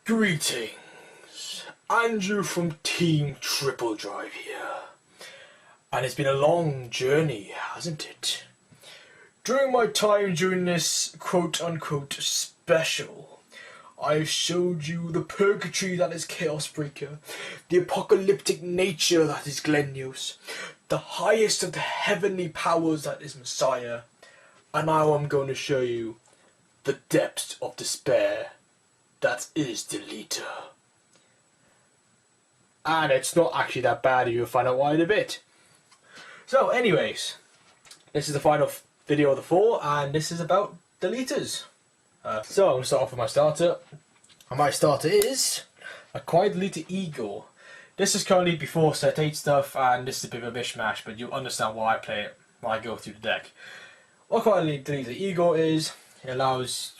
Greetings, Andrew from Team Triple Drive here. And it's been a long journey, hasn't it? During my time during this quote-unquote special, I've showed you the purgatory that is Chaosbreaker, the apocalyptic nature that is Glenios, the highest of the heavenly powers that is Messiah, and now I'm going to show you the depths of despair that is Deleter. And it's not actually that bad, you'll find out why in a bit. So anyways, this is the final video of the 4, and this is about Deleters. So I'm going to start off with my starter. And my starter is Acquired Deleter Eagle. This is currently before set 8 stuff, and this is a bit of a mishmash, but you'll understand why I play it when I go through the deck. What Acquired Deleter Eagle is, it allows,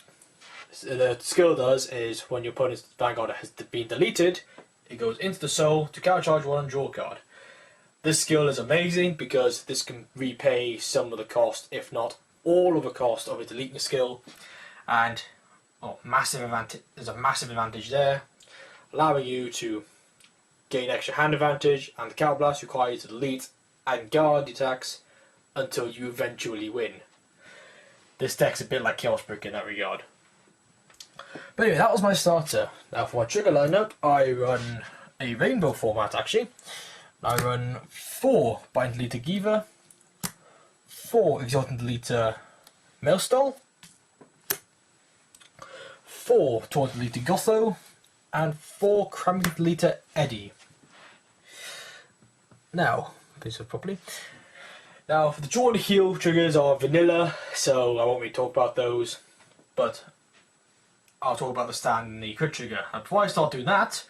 the skill does is when your opponent's Vanguard has been deleted, it goes into the soul to countercharge one and draw a card. This skill is amazing because this can repay some of the cost, if not all of the cost of a deleting skill, and massive advantage. There's a massive advantage there, allowing you to gain extra hand advantage, and the Counter Blast requires you to delete and guard attacks until you eventually win. This deck's a bit like Chaosbreaker in that regard. But anyway, that was my starter. Now for my trigger lineup, I run a rainbow format actually. I run 4 Bind Deleter Giva, 4 Exalted Deleter Maelstol, 4 Taunt Deleter Gotho, and 4 Cramping Deleter Eddie. Now, this is properly. Now, for the draw and heal triggers are vanilla, so I won't really talk about those, but I'll talk about the stand and the crit trigger. And before I start doing that,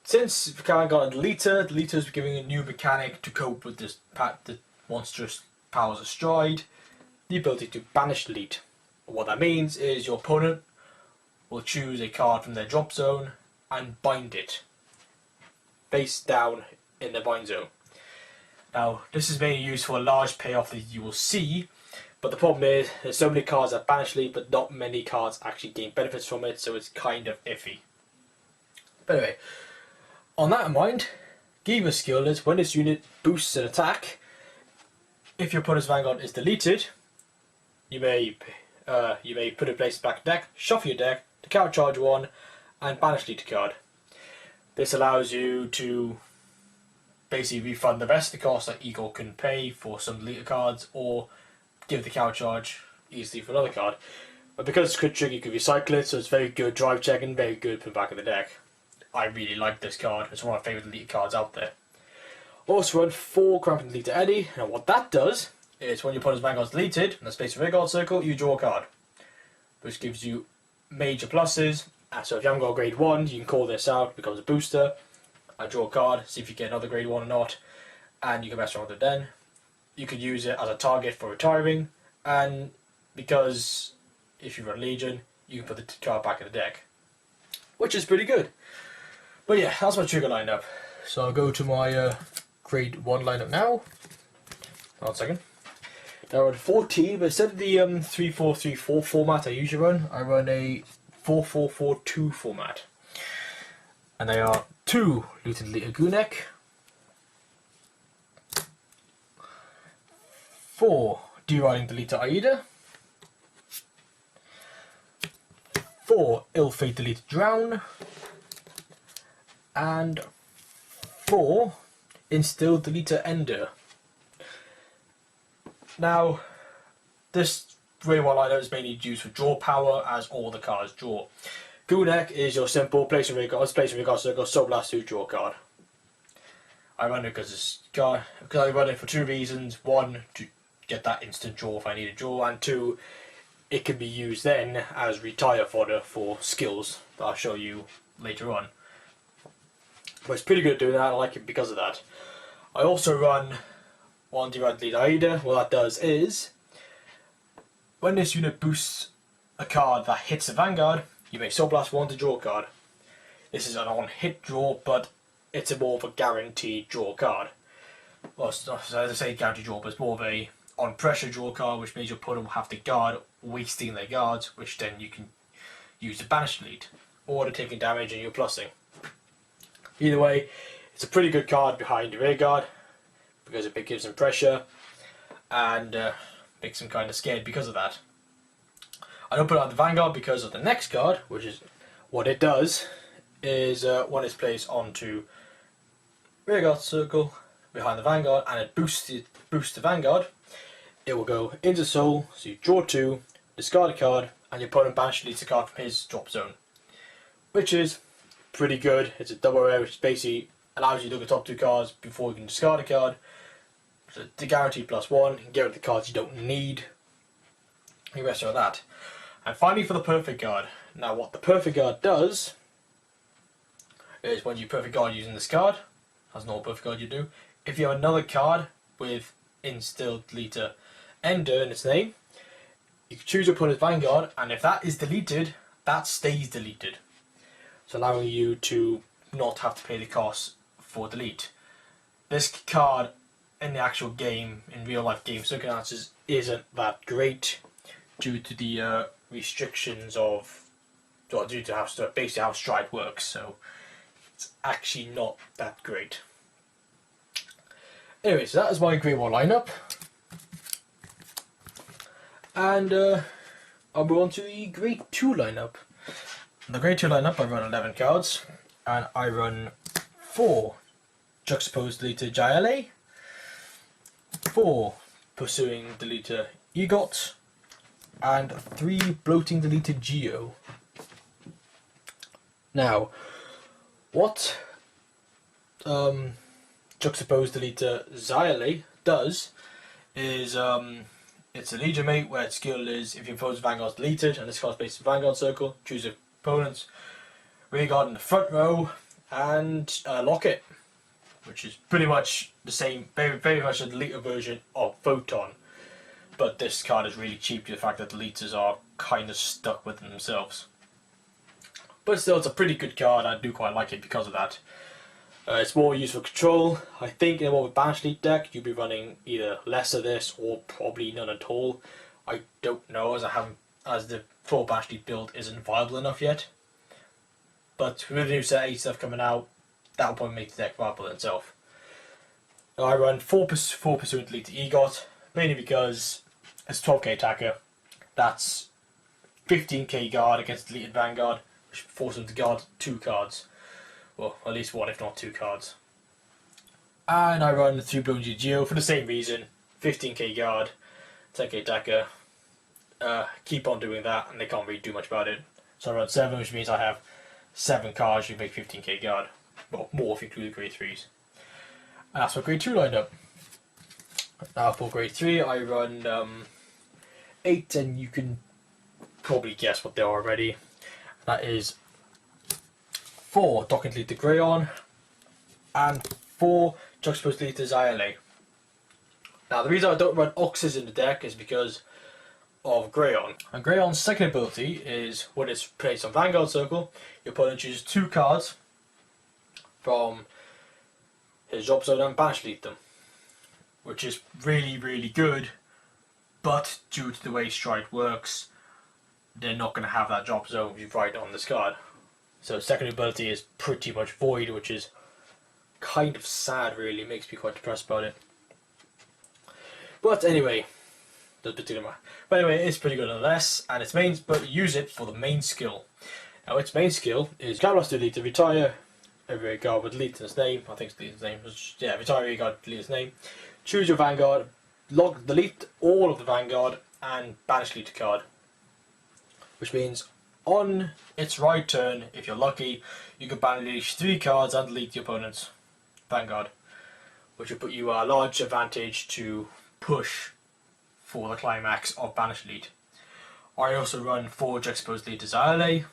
since I got a Deleter, Deleters giving a new mechanic to cope with this the monstrous powers of Stride, the ability to banish delete. What that means is your opponent will choose a card from their drop zone and bind it face down in the bind zone. Now, this is mainly used for a large payoff that you will see, but the problem is there's so many cards that banish delete, but not many cards actually gain benefits from it, so it's kind of iffy. But anyway, on that in mind, Giva's skill is when this unit boosts an attack, if your opponent's Vanguard is deleted, you may put it place back in deck, shuffle your deck to countercharge one, and banish delete a card. This allows you to basically refund the rest of the cost that Eagle can pay for some deleter cards, or give the countercharge easily for another card. But because it's crit trigger, you can recycle it, so it's very good drive checking, very good put back in the deck. I really like this card. It's one of my favourite deleter cards out there. Also run 4 Cramping Deleter Eddie. Now what that does is when your opponent's Vanguard is deleted, in the space of Vanguard circle, you draw a card, which gives you major pluses. So if you haven't got a grade 1, you can call this out, it becomes a booster. I draw a card, see if you get another grade 1 or not, and you can mess around with it then. You could use it as a target for retiring, and because if you run Legion, you can put the card back in the deck, which is pretty good. But yeah, that's my trigger lineup. So I'll go to my grade 1 lineup now. 1 second. Now I run 14, but instead of the 3-4-3-4 format I usually run, I run a 4-4-4-2 format. And they are 2 Looted Deleter Gunek, 4 Deriding Deleter Aida, 4 Ill-Fate Deleter Drown, and 4 Instill Deleter Ender. Now, this Grade 1 lineup is mainly used for draw power, as all the cards draw. Gunek is your simple place in Vanguard circle, Soul Blast 2, draw a card. I run it because I run it for 2 reasons. 1, to get that instant draw if I need a draw, and 2, it can be used then as retire fodder for skills that I'll show you later on. But it's pretty good at doing that, I like it because of that. I also run 1 Deriding Deleter Aida. What that does is, when this unit boosts a card that hits the Vanguard, you may Soul Blast 1 to draw a card. This is an on-hit draw, but it's a more of a guaranteed draw card. Well, it's not, as I say guaranteed draw, but it's more of a on-pressure draw card, which means your opponent will have to guard, wasting their guards, which then you can use to banish delete. or they're taking damage and you're plussing. Either way, it's a pretty good card behind the rearguard because it gives them pressure and makes them kind of scared because of that. I don't put it on the Vanguard because of the next card, which is what it does is when it's placed onto rearguard circle behind the Vanguard and it boosts the Vanguard, it will go into Soul, so you draw 2, discard a card, and your opponent banishes deletes a card from his drop zone, which is pretty good. It's a double rare, which basically allows you to look at the top 2 cards before you can discard a card. So the guaranteed +1, you can get rid of the cards you don't need. You rest on that. And finally for the Perfect Guard. Now what the Perfect Guard does is when you Perfect Guard using this card, as an all Perfect Guard you do, if you have another card with Instill Deleter Ender in its name, you can choose your opponent's Vanguard, and if that is deleted, that stays deleted. So allowing you to not have to pay the cost for delete. This card in the actual game, in real life game circumstances, isn't that great due to the restrictions of, well, due to how basically how Stride works. So it's actually not that great. Anyway, so that is my Grade 1 lineup. And I'll move on to the Grade 2 lineup. In the Grade 2 lineup I run 11 cards, and I run 4 Juxtaposed Deleter Jayale, 4 Pursuing Deleter Egot, and 3 Bloating Deleter Geo. Now, what Juxtaposed Deleter Jayale does is it's a Legion mate where its skill is if your opponent's Vanguard's deleted and this card's based in Vanguard circle, choose your opponent's rearguard in the front row and lock it, which is pretty much the same, very much a deleter version of Photon, but this card is really cheap due to the fact that deleters are kind of stuck within themselves. But still, it's a pretty good card. I do quite like it because of that. It's more used for control. I think in a more Banish Elite deck you'll be running either less of this or probably none at all. I don't know, as the full Banish Elite build isn't viable enough yet. But with the new set 8 stuff coming out, that will probably make the deck viable in itself. Now, I run 4 Pursuant Deleter Egot, mainly because it's 12k attacker. That's 15k guard against deleted Vanguard, which forces them to guard 2 cards. Well, at least 1 if not 2 cards. And I run 3 Bloating Geo for the same reason. 15k guard, 10k attacker. Keep on doing that and they can't really do much about it. So I run 7, which means I have 7 cards you make 15k guard. Well, more if you include the grade 3s. And that's my grade 2 lineup. Now for grade 3 I run 8, and you can probably guess what they are already. That is 4 Docking Deleter Greyon and 4 Juxtaposed Deleter Jayale. Now the reason I don't run Oxes in the deck is because of Greyon. And Greyon's second ability is when it's placed on Vanguard Circle, your opponent chooses 2 cards from his drop zone and banish delete them, which is really good, but due to the way Stride works, they're not going to have that drop zone if you write on this card. So second ability is pretty much void, which is kind of sad really, it makes me quite depressed about it. But anyway, it's pretty good nonetheless, and its main, but use it for the main skill. Now its main skill is Catalyst Delete, retire every card with delete in its name. I think it's delete its name. Yeah, retire every card, delete its name. Choose your Vanguard, delete all of the Vanguard, and banish delete a card. Which means on its right turn, if you're lucky, you can banish 3 cards and delete the opponent's Vanguard, which will put you a large advantage to push for the climax of Banish Elite. I also run 4 Juxtaposed Deleter Jayale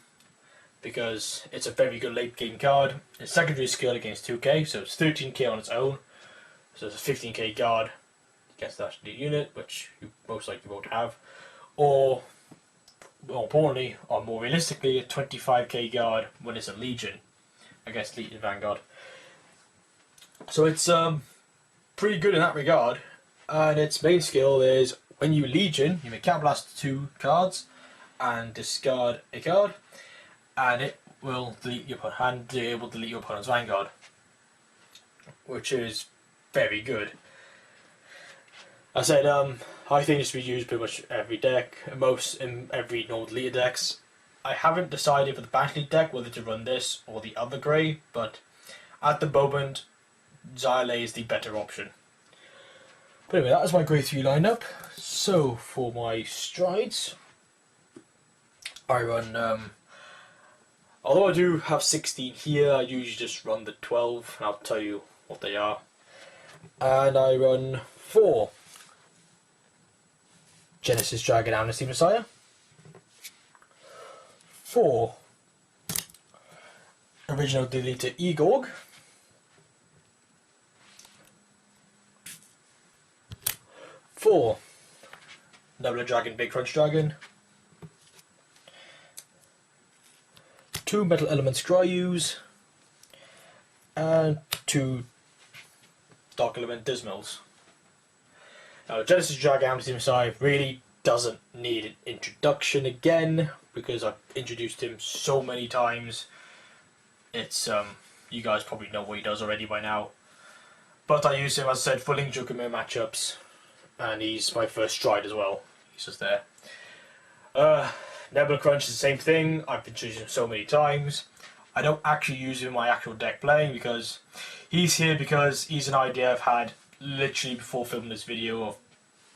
because it's a very good late game card. Its secondary skill against 2k, so it's 13k on its own, so it's a 15k guard against that elite unit, which you most likely won't have, or more importantly, or more realistically, a 25k guard when it's a Legion against Elite and Vanguard. So it's pretty good in that regard, and its main skill is when you Legion, you may Counterblast 2 cards and discard a card, and it will delete your opponent, and it will delete your opponent's Vanguard, which is very good. I said, I think this should be used pretty much every deck, in every normal deleted decks. I haven't decided for the Banish Elite deck whether to run this or the other grey, but at the moment, Xylee is the better option. But anyway, that is my grey 3 lineup. So for my strides, I run, although I do have 16 here, I usually just run the 12, and I'll tell you what they are. And I run 4 Genesis Dragon Amnesty Messiah, 4 Original Deleter Egorg, 4 Nebula Dragon Big Crunch Dragon, 2 Metal Elements Cryus, and 2 Dark Element Dismals. Now, Genesis Dragon Amnesty Messiah really doesn't need an introduction again, because I've introduced him so many times. It's, you guys probably know what he does already by now. But I use him, as I said, for Link Jokumir matchups, and he's my first stride as well. He's just there. Nebula Crunch is the same thing. I've been using him so many times. I don't actually use him in my actual deck playing, because he's here because he's an idea I've had literally before filming this video of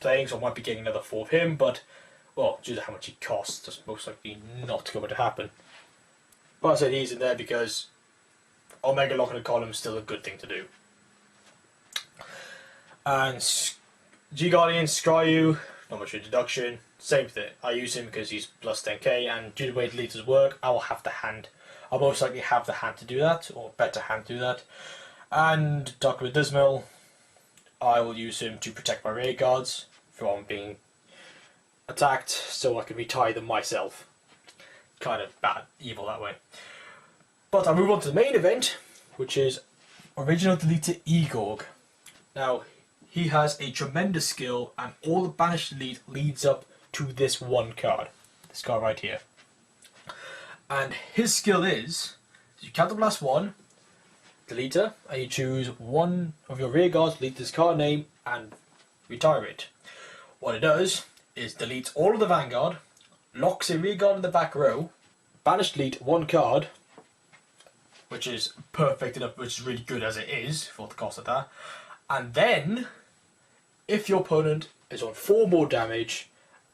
playing, so I might be getting another 4 of him, but, well, due to how much he costs, that's most likely not going to happen. But I said he's in there because Omega Lock in a column is still a good thing to do. And G-Guardian, Scryu, not much introduction, same thing. I use him because he's plus 10k, and due to the way deleters work, I'll most likely have the hand to do that, or better hand to do that. And Dark Element Dismal, I will use him to protect my rear guards from being attacked, so I can retire them myself. Kind of bad, evil that way. But I'll move on to the main event, which is Original Deleter Egorg. Now, he has a tremendous skill, and all the Banished Elite leads up to this one card. This card right here. And his skill is, you counterblast 1, Deleter, and you choose one of your rear guards, delete this card name, and retire it. What it does is deletes all of the Vanguard, locks a rear guard in the back row, Banish Delete 1 card, which is perfect enough, which is really good as it is for the cost of that. And then, if your opponent is on 4 more damage,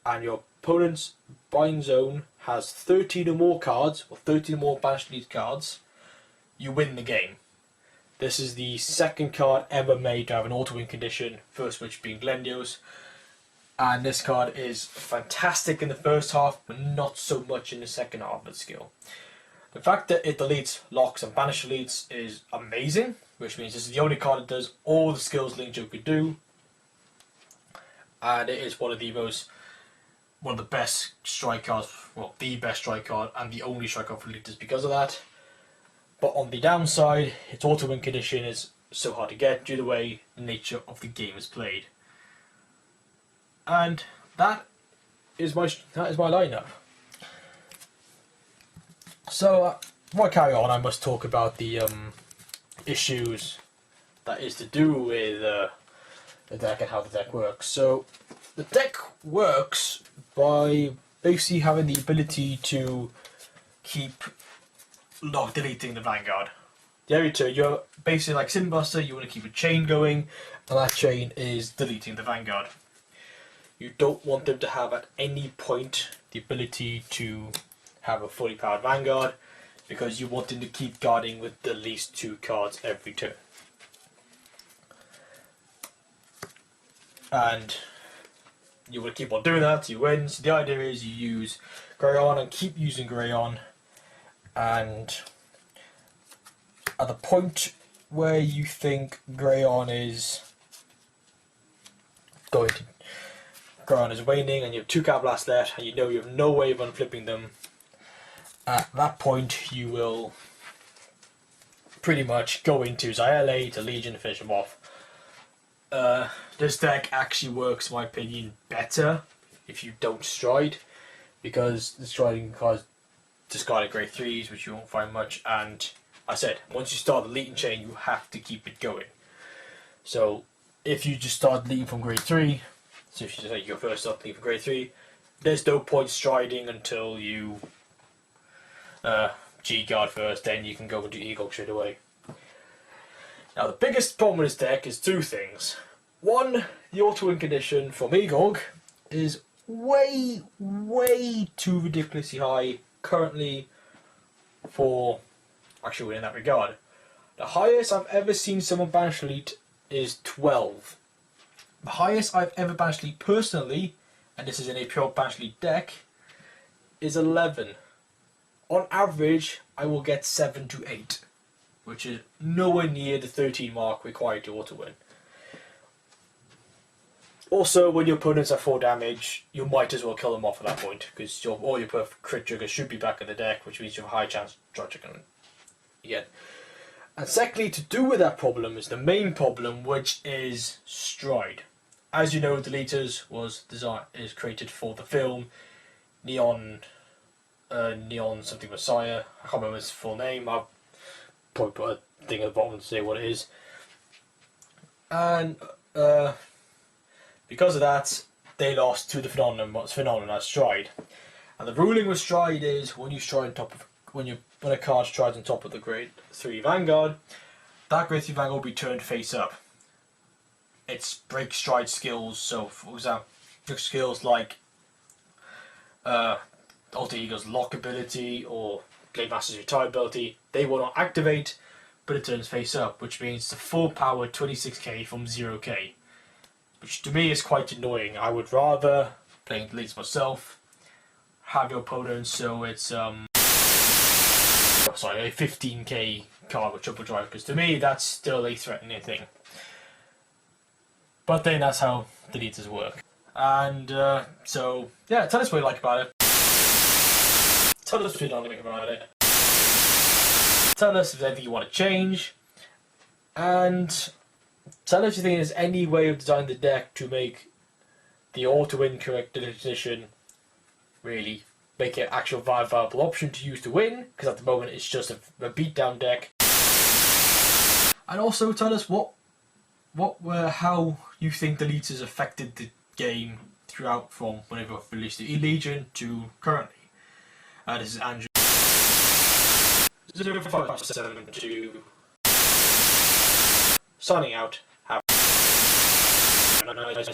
and your opponent's bind zone has 13 or more cards, or 13 or more Banish Delete cards, you win the game. This is the second card ever made to have an auto-win condition, first which being Glendios. And this card is fantastic in the first half, but not so much in the second half of its skill. The fact that it deletes locks and banish elites is amazing, which means this is the only card that does all the skills Link Joe could do. And it is one of the best strike cards, well, the best strike card, and the only strike card for elites because of that. But on the downside, its auto-win condition is so hard to get due to the way the nature of the game is played. And that is my lineup. So before I carry on, I must talk about the issues that is to do with the deck and how the deck works. So the deck works by basically having the ability to keep deleting the Vanguard. The every turn, you're basically like Sin Buster, you want to keep a chain going, and that chain is deleting the Vanguard. You don't want them to have at any point the ability to have a fully powered Vanguard, because you want them to keep guarding with the least 2 cards every turn. And you want to keep on doing that, you win. So the idea is you use Greyon and keep using Greyon, and at the point where you think Greyon is waning and you have 2 card blasts left and you know you have no way of unflipping them, at that point you will pretty much go into Xylee to Legion to finish them off. This deck actually works, in my opinion, better if you don't stride, because the striding cards discarded grade 3s, which you won't find much, and I said, once you start the deleting chain, you have to keep it going. So, if you just start deleting from grade 3, so if you just like your first start deleting from grade 3, there's no point striding until you G-guard first, then you can go and do Eagle straight away. Now, the biggest problem with this deck is two things. One, the auto-win condition from Egog is way too ridiculously high currently for actually winning that regard. The highest I've ever seen someone banish elite is 12. The highest I've ever banished elite personally, and this is in a pure banish elite deck, is 11. On average, I will get 7 to 8, which is nowhere near the 13 mark required to auto-win. Also, when your opponents have 4 damage, you might as well kill them off at that point, because all your crit triggers should be back in the deck, which means you have a high chance of draw trigger again. And secondly, to do with that problem is the main problem, which is Stride. As you know, Deleters is created for the film Neon something Messiah. I can't remember his full name. I'll probably put a thing at the bottom to say what it is. And because of that, they lost to the phenomenon as Stride. And the ruling with Stride is when you stride on top of when a card strides on top of the grade 3 Vanguard, that grade 3 Vanguard will be turned face up. It's break Stride skills. So, for example, skills like Alter Ego's lock ability or Blade Master's retire ability, they will not activate, but it turns face up, which means it's a full power 26k from 0k. Which to me is quite annoying. I would rather, playing deletes myself, have your opponent so it's a 15k card with triple drive, because to me that's still a threatening thing. But then that's how deleters work. And so yeah, tell us what you like about it. Tell us what you don't like about it. Tell us if there's anything you want to change. And tell us if you think there's any way of designing the deck to make the auto-win correct position really make it an actual viable option to use to win, because at the moment it's just a beatdown deck. And also tell us how you think deleters affected the game throughout from whenever it released the E-Legion to currently. This is Andrew 0572 signing out. Have a nice